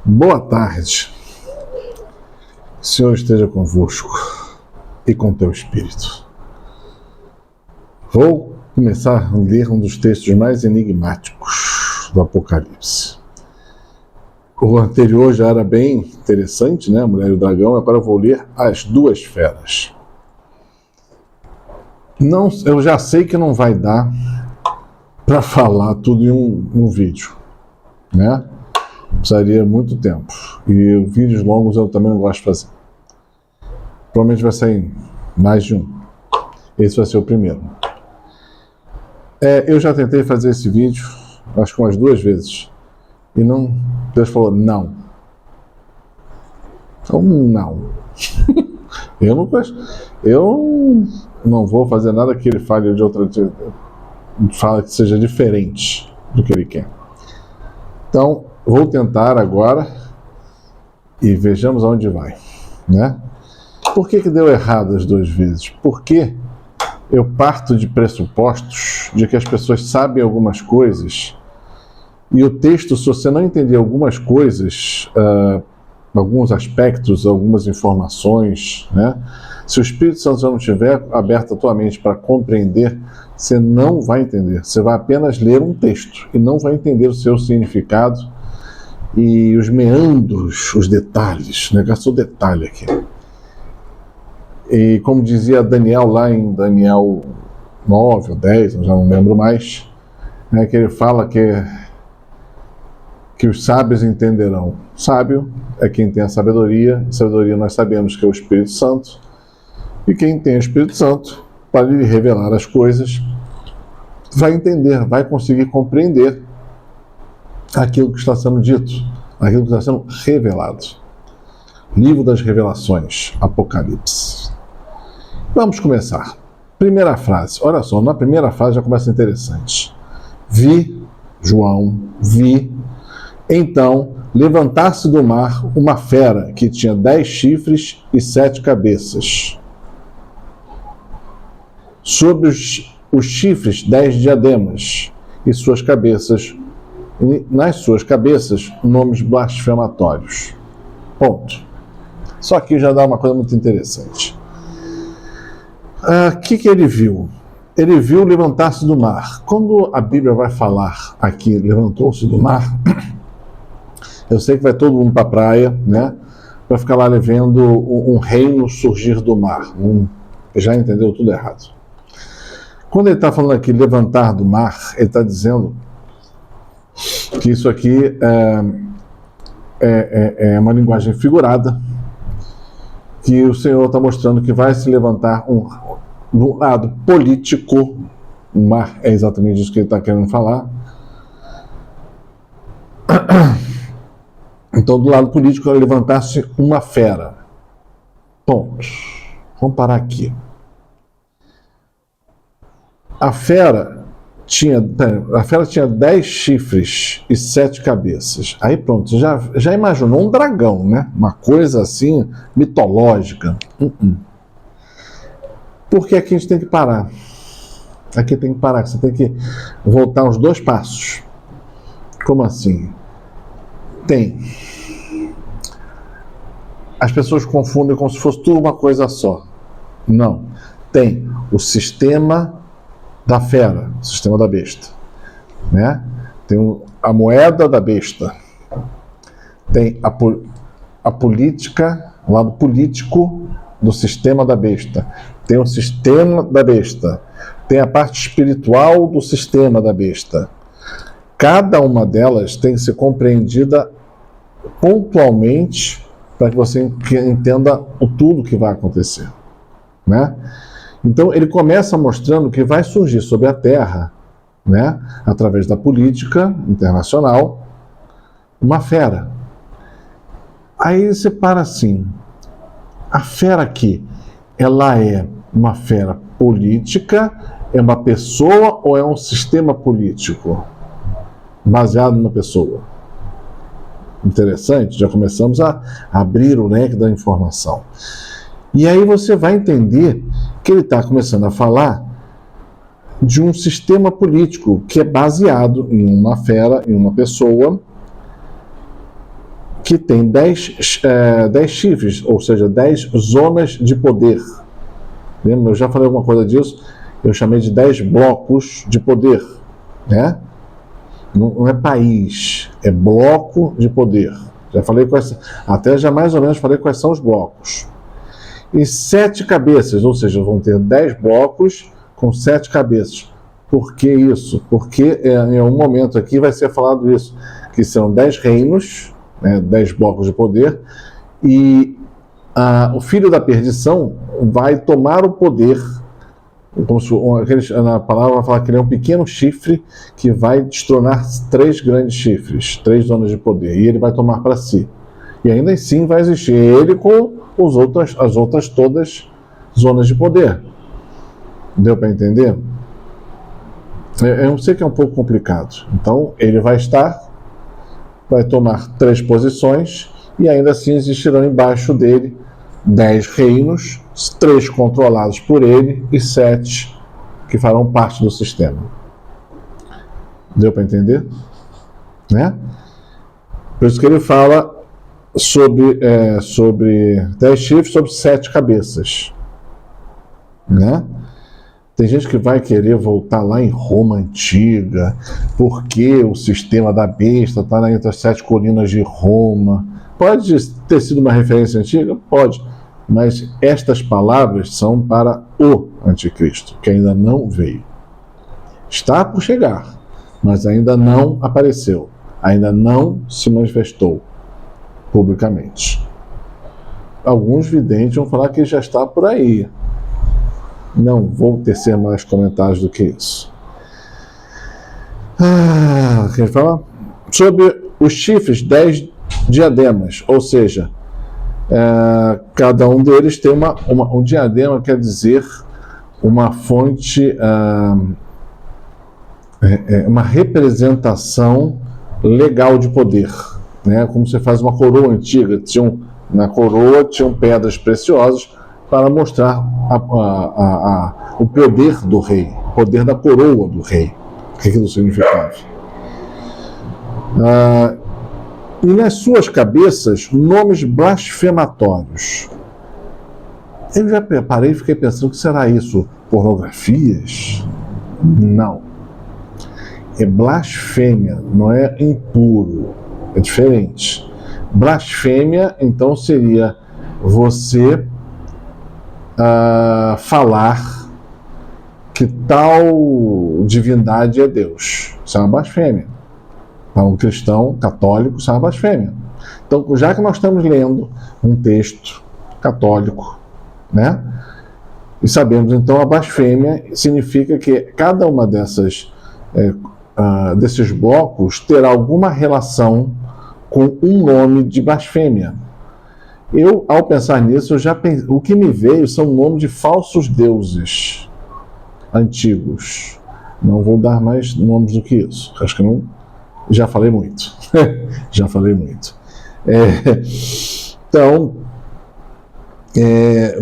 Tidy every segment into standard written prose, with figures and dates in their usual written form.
Boa tarde. O Senhor esteja convosco e com teu espírito. Vou começar a ler um dos textos mais enigmáticos do Apocalipse. O anterior já era bem interessante, né? A Mulher e o Dragão. Agora eu vou ler as duas feras. Não, eu já sei que não vai dar para falar tudo em um vídeo, né? Precisaria muito tempo. E vídeos longos eu também não gosto de fazer. Provavelmente vai sair mais de um. Esse vai ser o primeiro. Eu já tentei fazer esse vídeo, acho que umas 2 vezes. E não. Deus falou não. Então, não. Eu não vou fazer nada que ele fale de outra. Fala que seja diferente do que ele quer. Então, vou tentar agora e vejamos aonde vai, né? Por que deu errado as 2 vezes? Porque eu parto de pressupostos de que as pessoas sabem algumas coisas e o texto, se você não entender algumas coisas, alguns aspectos, algumas informações, né? Se o Espírito Santo não estiver aberto a tua mente para compreender, você não vai entender. Você vai apenas ler um texto e não vai entender o seu significado e os meandros, os detalhes, né? Gastou detalhe aqui. E como dizia Daniel lá em Daniel 9 ou 10, eu já não lembro mais, né? Que ele fala que os sábios entenderão. Sábio é quem tem a sabedoria. Sabedoria nós sabemos que é o Espírito Santo. E quem tem o Espírito Santo, para lhe revelar as coisas, vai entender, vai conseguir compreender aquilo que está sendo dito, aquilo que está sendo revelado. Livro das Revelações, Apocalipse. Vamos começar. Primeira frase. Olha só, na primeira frase já começa interessante. Vi, João, vi, então, levantar-se do mar uma fera que tinha 10 chifres e 7 cabeças. Sobre os chifres, 10 diademas e suas cabeças, e nas suas cabeças, nomes blasfematórios. Ponto. Só que já dá uma coisa muito interessante. O que ele viu? Ele viu levantar-se do mar. Quando a Bíblia vai falar aqui, levantou-se do mar, eu sei que vai todo mundo para a praia, né? Para ficar lá vendo um reino surgir do mar. Já entendeu tudo errado. Quando ele está falando aqui levantar do mar, ele está dizendo que isso aqui é uma linguagem figurada, que o Senhor está mostrando que vai se levantar do lado político. O mar é exatamente isso que ele está querendo falar. Então, do lado político, vai levantar-se uma fera. Ponto. Vamos parar aqui. A fera tinha 10 chifres e 7 cabeças. Aí pronto, já imaginou um dragão, né? Uma coisa assim, mitológica. Porque aqui a gente tem que parar. Aqui tem que parar, você tem que voltar uns 2 passos. Como assim? As pessoas confundem como se fosse tudo uma coisa só. Não. Tem o sistema da fera, o sistema da besta, né? Tem a moeda da besta. Tem a política, o lado político do sistema da besta. Tem o sistema da besta. Tem a parte espiritual do sistema da besta. Cada uma delas tem que ser compreendida pontualmente para que você entenda tudo que vai acontecer, né? Então ele começa mostrando que vai surgir sobre a Terra, né, através da política internacional, uma fera. Aí você para assim, a fera aqui, ela é uma fera política, é uma pessoa ou é um sistema político baseado numa pessoa? Interessante, já começamos a abrir o leque da informação. E aí você vai entender que ele está começando a falar de um sistema político que é baseado em uma fera, em uma pessoa, que tem 10 chifres, ou seja, 10 zonas de poder. Lembra? Eu já falei alguma coisa disso, eu chamei de 10 blocos de poder, né? Não é país, é bloco de poder. Já falei até já mais ou menos falei quais são os blocos. E 7 cabeças, ou seja, vão ter 10 blocos com 7 cabeças. Por que isso? Porque em algum momento aqui vai ser falado isso, que serão 10 reinos, né, 10 blocos de poder, e o filho da perdição vai tomar o poder, como se, na palavra vai falar que ele é um pequeno chifre que vai destronar 3 grandes chifres, 3 zonas de poder, e ele vai tomar para si. E ainda assim vai existir ele com as outras todas zonas de poder. Deu para entender? Eu sei que é um pouco complicado. Então, ele vai tomar 3 posições, e ainda assim existirão embaixo dele 10 reinos, 3 controlados por ele e 7 que farão parte do sistema. Deu para entender? Né? Por isso que ele fala sobre 10 chifres, sobre 7 cabeças. Né? Tem gente que vai querer voltar lá em Roma antiga, porque o sistema da besta está entre as 7 colinas de Roma. Pode ter sido uma referência antiga? Pode. Mas estas palavras são para o anticristo, que ainda não veio. Está por chegar, mas ainda não apareceu. Ainda não se manifestou publicamente. Alguns videntes vão falar que já está por aí. Não vou tecer mais comentários do que isso. Quer falar? Sobre os chifres, 10 diademas, ou seja, cada um deles tem um diadema, quer dizer, uma fonte, uma representação legal de poder, né? Como você faz uma coroa antiga, na coroa tinham pedras preciosas para mostrar o poder do rei, o poder da coroa do rei. O que aquilo significava? E nas suas cabeças, nomes blasfematórios. Eu já parei e fiquei pensando, o que será isso? Pornografias? Não. É blasfêmia, não é impuro. É diferente. Blasfêmia, então, seria você falar que tal divindade é Deus. Isso é uma blasfêmia. Para um cristão católico, isso é uma blasfêmia. Então, já que nós estamos lendo um texto católico, né? E sabemos, então, a blasfêmia significa que cada uma desses blocos terá alguma relação com um nome de blasfêmia. Eu, ao pensar nisso, o que me veio são nomes de falsos deuses antigos. Não vou dar mais nomes do que isso. Acho que não. Já falei muito. Já falei muito. Então,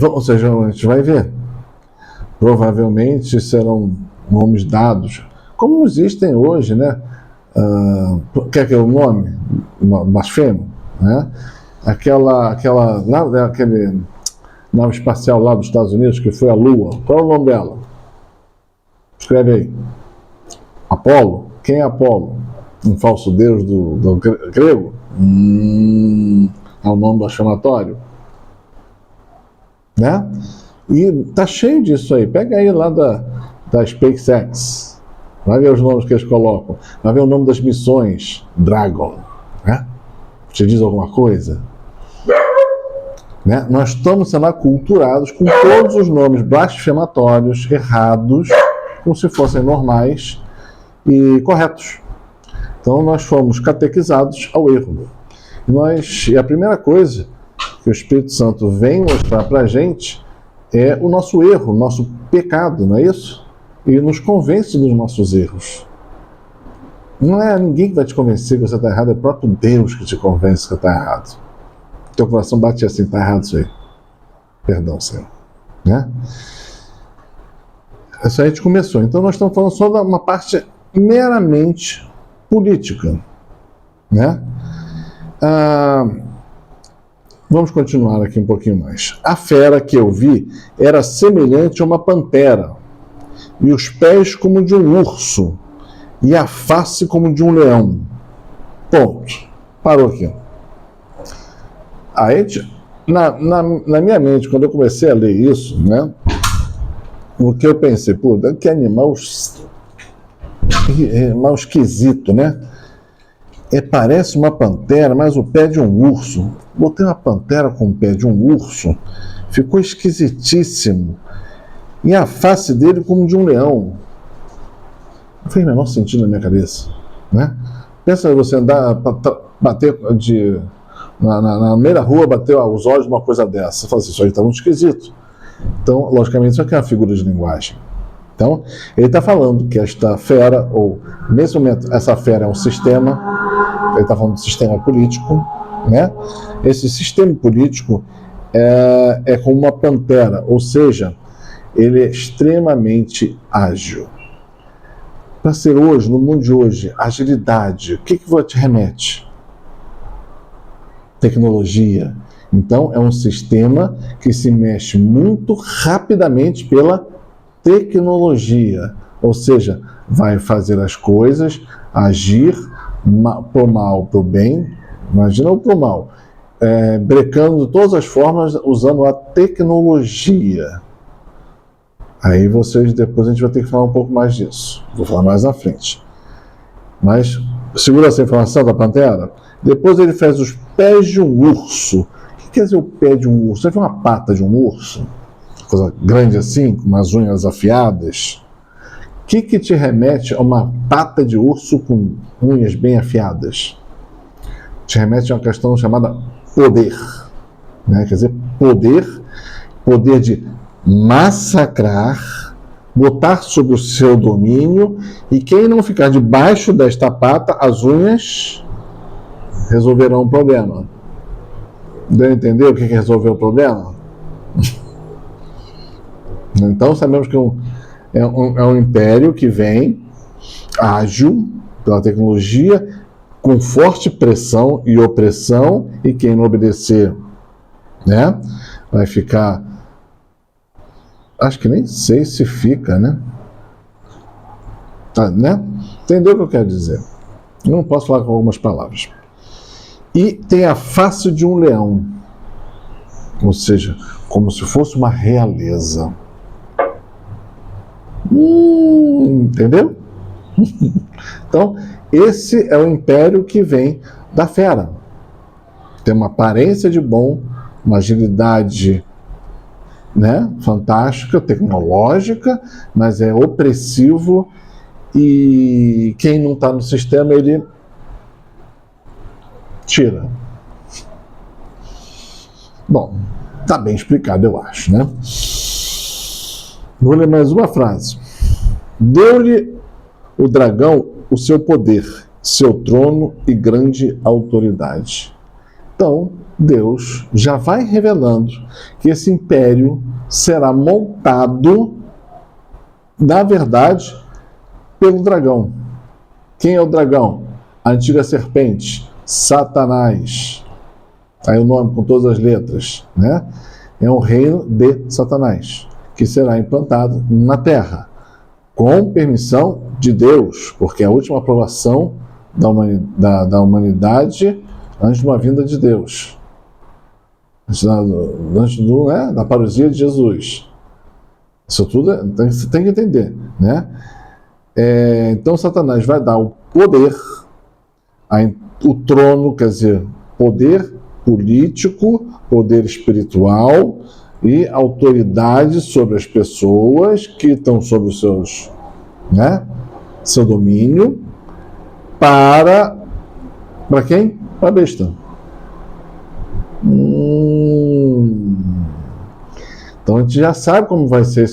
ou seja, a gente vai ver. Provavelmente serão nomes dados, como existem hoje, né? Quer que é o nome? Blasfemo, né? Aquele nave espacial lá dos Estados Unidos que foi à Lua. Qual é o nome dela? Escreve aí. Apolo? Quem é Apolo? Um falso deus do grego? É o nome blasfematório? Né? E tá cheio disso aí. Pega aí lá da SpaceX. Vai ver os nomes que eles colocam. Vai ver o nome das missões. Dragon. Né? Te diz alguma coisa? Né? Nós estamos sendo aculturados com todos os nomes blasfematórios, errados, como se fossem normais e corretos. Então nós fomos catequizados ao erro. E a primeira coisa que o Espírito Santo vem mostrar para a gente é o nosso erro, o nosso pecado, não é isso? E nos convence dos nossos erros. Não é ninguém que vai te convencer que você está errado, é o próprio Deus que te convence que você está errado. Teu coração bate assim, está errado isso aí. Perdão, Senhor. Né? Isso aí a gente começou. Então nós estamos falando só de uma parte meramente política. Né? Vamos continuar aqui um pouquinho mais. A fera que eu vi era semelhante a uma pantera, e os pés como de um urso, e a face como de um leão. Ponto. Parou aqui. Aí, na minha mente, quando eu comecei a ler isso, né, o que eu pensei, pô, que animal esquisito, né? Parece uma pantera, mas o pé de um urso. Botei uma pantera com o pé de um urso, ficou esquisitíssimo. E a face dele como de um leão. Não fez o menor sentido na minha cabeça, né? Pensa você andar, bater na meia da rua, bater os olhos numa coisa dessa. Você fala assim, isso aí está muito esquisito. Então, logicamente, isso aqui é uma figura de linguagem. Então, ele está falando que esta fera, ou nesse momento, essa fera é um sistema, ele está falando de sistema político, né? Esse sistema político é como uma pantera, ou seja, ele é extremamente ágil. Para ser hoje, no mundo de hoje, agilidade, o que te remete? Tecnologia. Então, é um sistema que se mexe muito rapidamente pela tecnologia, ou seja, vai fazer as coisas, agir pro mal, pro bem, imagina o pro mal, brecando de todas as formas, usando a tecnologia. Aí depois a gente vai ter que falar um pouco mais disso, vou falar mais à frente. Mas, segura essa informação da pantera. Depois ele fez os pés de um urso. O que quer dizer o pé de um urso? Você viu uma pata de um urso? Coisa grande assim, com umas unhas afiadas. O que te remete a uma pata de urso com unhas bem afiadas? Te remete a uma questão chamada poder. Né? Quer dizer, poder de massacrar, botar sob o seu domínio, e quem não ficar debaixo desta pata, as unhas resolverão o problema. Deu a entender o que resolveu o problema? Então sabemos que é um império que vem ágil pela tecnologia, com forte pressão e opressão, e quem não obedecer, né, vai ficar, acho que nem sei se fica, né? Tá, né? Entendeu o que eu quero dizer? Eu não posso falar com algumas palavras. E tem a face de um leão, ou seja, como se fosse uma realeza. Entendeu? Então, esse é o império que vem da fera. Tem uma aparência de bom, uma agilidade, né, fantástica, tecnológica, mas é opressivo, e quem não está no sistema, ele tira. Bom, está bem explicado, eu acho, né? Vou ler mais uma frase. Deu-lhe o dragão o seu poder, seu trono e grande autoridade. Então, Deus já vai revelando que esse império será montado, na verdade, pelo dragão. Quem é o dragão? A antiga serpente, Satanás. Aí o nome com todas as letras, né? É um reino de Satanás, que será implantado na Terra, com permissão de Deus, porque é a última aprovação da humanidade antes de uma vinda de Deus, antes da parousia de Jesus. Isso tudo você tem que entender, né? Então Satanás vai dar o poder, o trono, quer dizer, poder político, poder espiritual e autoridade sobre as pessoas que estão sob os seus, né, seu domínio, para quem? Para a besta. Então a gente já sabe como vai ser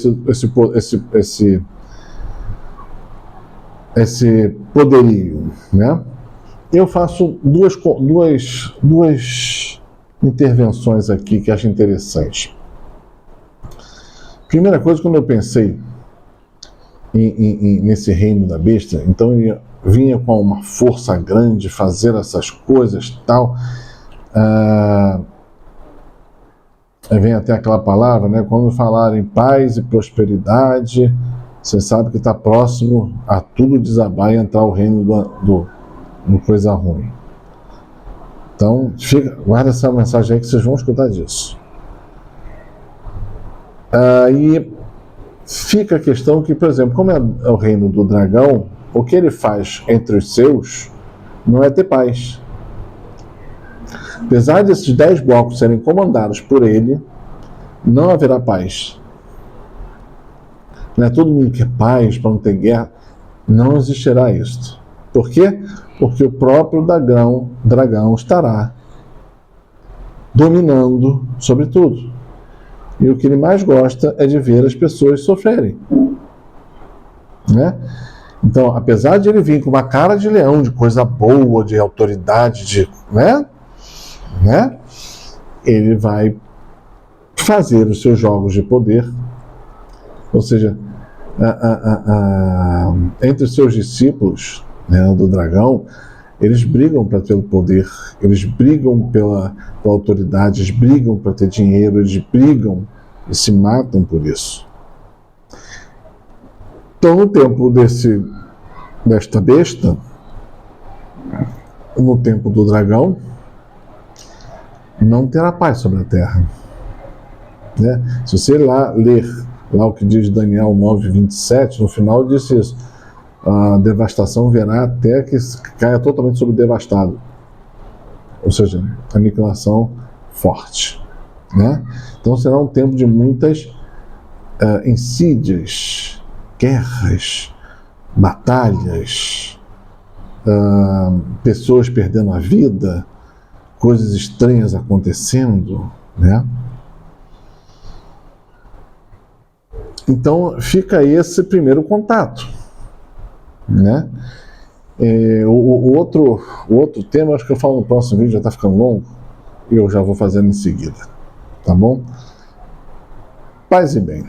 esse poderio, né? Eu faço duas intervenções aqui que acho interessante. Primeira coisa, quando eu pensei nesse reino da besta, então vinha com uma força grande fazer essas coisas tal. Aí vem até aquela palavra, né? Quando falar em paz e prosperidade, você sabe que está próximo a tudo desabar e entrar o reino do coisa ruim. Então, guarda essa mensagem aí que vocês vão escutar disso. E fica a questão que, por exemplo, como é o reino do dragão, o que ele faz entre os seus não é ter paz. Apesar desses 10 blocos serem comandados por ele, não haverá paz. Não é todo mundo quer paz para não ter guerra. Não existirá isto. Por quê? Porque o próprio dragão estará dominando sobre tudo. E o que ele mais gosta é de ver as pessoas sofrerem. Né? Então, apesar de ele vir com uma cara de leão, de coisa boa, de autoridade, né? Ele vai fazer os seus jogos de poder. Ou seja, entre os seus discípulos, né, do dragão, eles brigam pelo poder, eles brigam pela autoridade, eles brigam para ter dinheiro, eles brigam e se matam por isso. Então, no tempo desta besta, no tempo do dragão, não terá paz sobre a terra. Né? Se você ler lá o que diz Daniel 9:27, no final diz isso: a devastação virá até que caia totalmente sobre o devastado. Ou seja, aniquilação forte. Né? Então será um tempo de muitas insídias, guerras, batalhas, pessoas perdendo a vida, coisas estranhas acontecendo, né? Então fica esse primeiro contato, né? O outro tema, acho que eu falo no próximo vídeo, já está ficando longo, e eu já vou fazendo em seguida, tá bom? Paz e bem.